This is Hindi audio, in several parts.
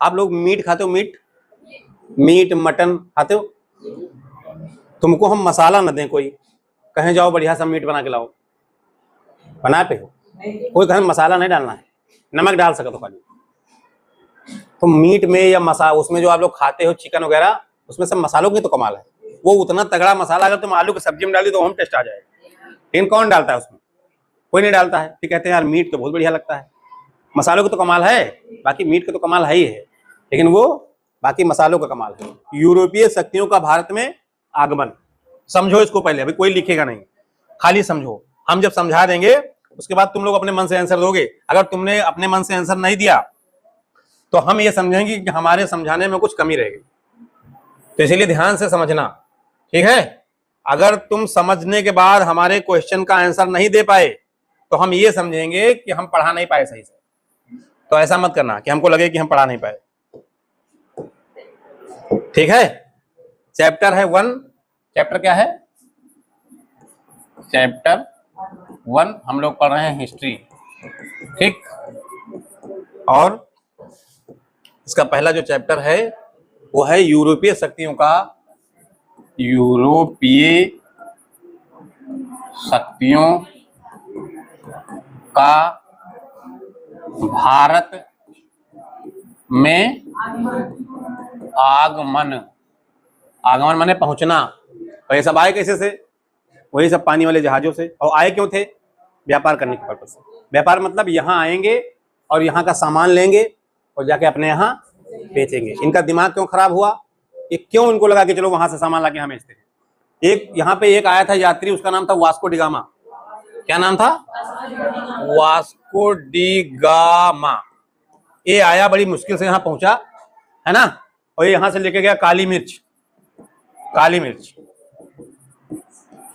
आप लोग मीट खाते हो? मीट मटन खाते हो? तुमको हम मसाला न दें, कोई कहें जाओ बढ़िया सा मीट बना के लाओ, बना पे हो? कोई कहें मसाला नहीं डालना है, नमक डाल सके तो खाली। तो मीट में या मसाला उसमें जो आप लोग खाते हो चिकन वगैरह, उसमें सब मसालों की तो कमाल है। वो उतना तगड़ा मसाला अगर तुम आलू की सब्जी में डाली तो हम टेस्ट आ जाएगा, लेकिन कौन डालता है उसमें? कोई नहीं डालता है। फिर कहते हैं यार मीट तो बहुत बढ़िया लगता है। मसालों की तो कमाल है, बाकी मीट का तो कमाल है ही है, लेकिन वो बाकी मसालों का कमाल है। यूरोपीय शक्तियों का भारत में आगमन, समझो इसको पहले, अभी कोई लिखेगा नहीं, खाली समझो। हम जब समझा देंगे उसके बाद तुम लोग अपने मन से आंसर दोगे। अगर तुमने अपने मन से आंसर नहीं दिया तो हम ये समझेंगे कि हमारे समझाने में कुछ कमी रहेगी। तो इसीलिए ध्यान से समझना, ठीक है? अगर तुम समझने के बाद हमारे क्वेश्चन का आंसर नहीं दे पाए तो हम ये समझेंगे कि हम पढ़ा नहीं पाए सही से। तो ऐसा मत करना कि हमको लगे कि हम पढ़ा नहीं पाए, ठीक है? चैप्टर है 1। चैप्टर क्या है? चैप्टर 1 हम लोग पढ़ रहे हैं हिस्ट्री, ठीक? और इसका पहला जो चैप्टर है वो है यूरोपीय शक्तियों का, यूरोपीय शक्तियों का भारत में आगमन। आगमन माने पहुंचना। और ये सब आए कैसे से? वही सब पानी वाले जहाजों से। और आए क्यों थे? व्यापार करने के पर्पज से। व्यापार मतलब यहाँ आएंगे और यहाँ का सामान लेंगे और जाके अपने यहाँ बेचेंगे। इनका दिमाग क्यों खराब हुआ? ये क्यों इनको लगा कि चलो वहां से सामान लाके हम बेचते हैं। एक यहाँ पे एक आया था यात्री, उसका नाम था वास्को डी गामा। क्या नाम था? Vasco D gamma. ये आया, बड़ी मुश्किल से यहाँ पहुंचा, है ना? और ये यहाँ से लेके गया काली मिर्च। काली मिर्च।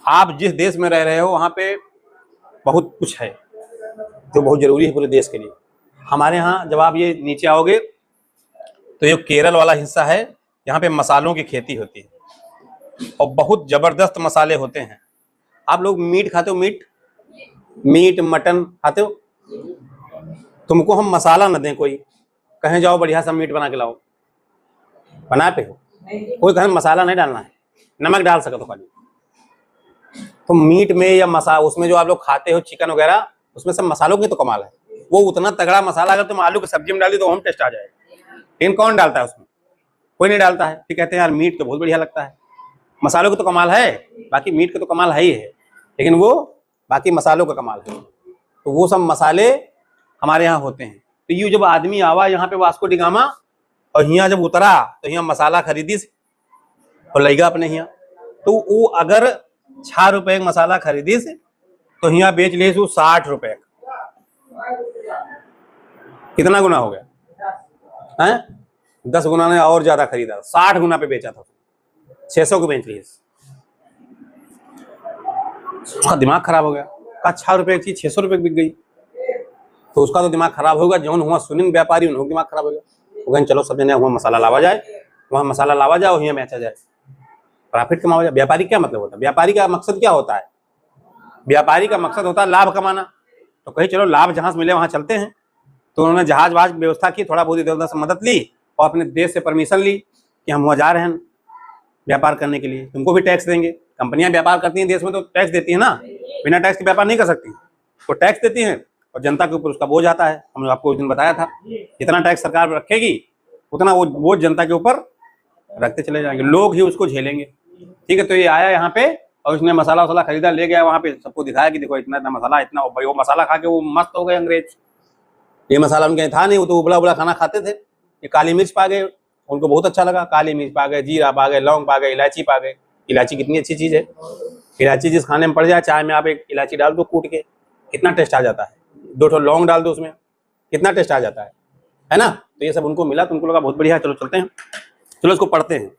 आप जिस देश में रह रहे हो वहां पे बहुत कुछ है जो बहुत जरूरी है पूरे देश के लिए। हमारे यहाँ जब आप ये नीचे आओगे तो ये केरल वाला हिस्सा है, यहाँ पे मसालों की खेती होती है और बहुत जबरदस्त मसाले होते हैं। आप लोग मीट खाते हो? मीट मटन खाते हो? तुमको हम मसाला न दें, कोई कहें जाओ बढ़िया सा मीट बना के लाओ, बना पे हो? कोई कहें मसाला नहीं डालना है, नमक डाल सके तो खाली। तो मीट में या मसाला उसमें जो आप लोग खाते हो चिकन वगैरह, उसमें सब मसालों की तो कमाल है। वो उतना तगड़ा मसाला अगर तुम आलू की सब्जी में डाली तो हम टेस्ट आ जाएगा, लेकिन कौन डालता है उसमें? कोई नहीं डालता है। फिर कहते हैं यार मीट तो बहुत बढ़िया लगता है। मसालों की तो कमाल है, बाकी मीट का तो कमाल है ही है, लेकिन वो बाकी मसालों का कमाल है। तो वो सब मसाले हमारे यहाँ होते हैं। तो ये जब आदमी आवा यहाँ पे वास्को डी गामा और यहाँ जब उतरा तो यहाँ मसाला खरीदी और लेगा अपने यहाँ। तो वो अगर 6 रुपए का मसाला खरीदी से तो यहाँ बेच ले 60 रुपए का। कितना गुना हो गया है? 10 गुना ने और ज्यादा खरीदा, 60 गुना पे बेचा था, 600 को बेच लिए। उसका दिमाग खराब हो गया, कहा 6 रुपए की चीज 600 रुपए की बिक गई, तो उसका तो दिमाग खराब होगा। जौन हुआ सुनिंग व्यापारी उन्होंने दिमाग खराब हो गया। वो कहें चलो सब जने वहाँ मसाला लावा जाए, वहाँ मसाला लावा जाए और यहाँ बेचा जाए, प्रॉफिट कमाया जाए। व्यापारी क्या मतलब होता है? व्यापारी का मकसद क्या होता है? व्यापारी का मकसद होता है लाभ कमाना। तो कहीं चलो लाभ जहां से मिले वहां चलते हैं। तो उन्होंने जहाज वहाज व्यवस्था की, थोड़ा बहुत इधर उधर से मदद ली और अपने देश से परमिशन ली कि हम वहाँ जा रहे हैं व्यापार करने के लिए, तुमको भी टैक्स देंगे। कंपनियां व्यापार करती हैं देश में तो टैक्स देती है ना, बिना टैक्स के व्यापार नहीं कर सकती। वो टैक्स देती हैं और जनता के ऊपर उसका बोझ आता है। हमने आपको उस दिन बताया था, जितना टैक्स सरकार रखेगी उतना वो बोझ जनता के ऊपर रखते चले जाएंगे, लोग ही उसको झेलेंगे। ठीक है, तो ये आया यहाँ पे और उसने मसाला वसाला खरीदा, ले गया वहाँ पे, सबको दिखाया कि देखो इतना इतना मसाला, इतना। वो मसाला खा के वो मस्त हो गए अंग्रेज। ये मसाला उनके था नहीं, वो तो उबला उबला खाना खाते थे। ये काली मिर्च पा गए, उनको बहुत अच्छा लगा। काली मिर्च पा गए, जीरा पा गए, लौंग पा गए, इलायची पा गए। इलायची कितनी अच्छी चीज़ है। इलायची जिस खाने में पड़ जाए, चाय में आप एक इलायची डाल दो कूट के, कितना टेस्ट आ जाता है। 2 ठो लौंग डाल दो उसमें, कितना टेस्ट आ जाता है ना। तो ये सब उनको मिला तो उनको लगा बहुत बढ़िया है, चलो चलते हैं, चलो इसको पढ़ते हैं।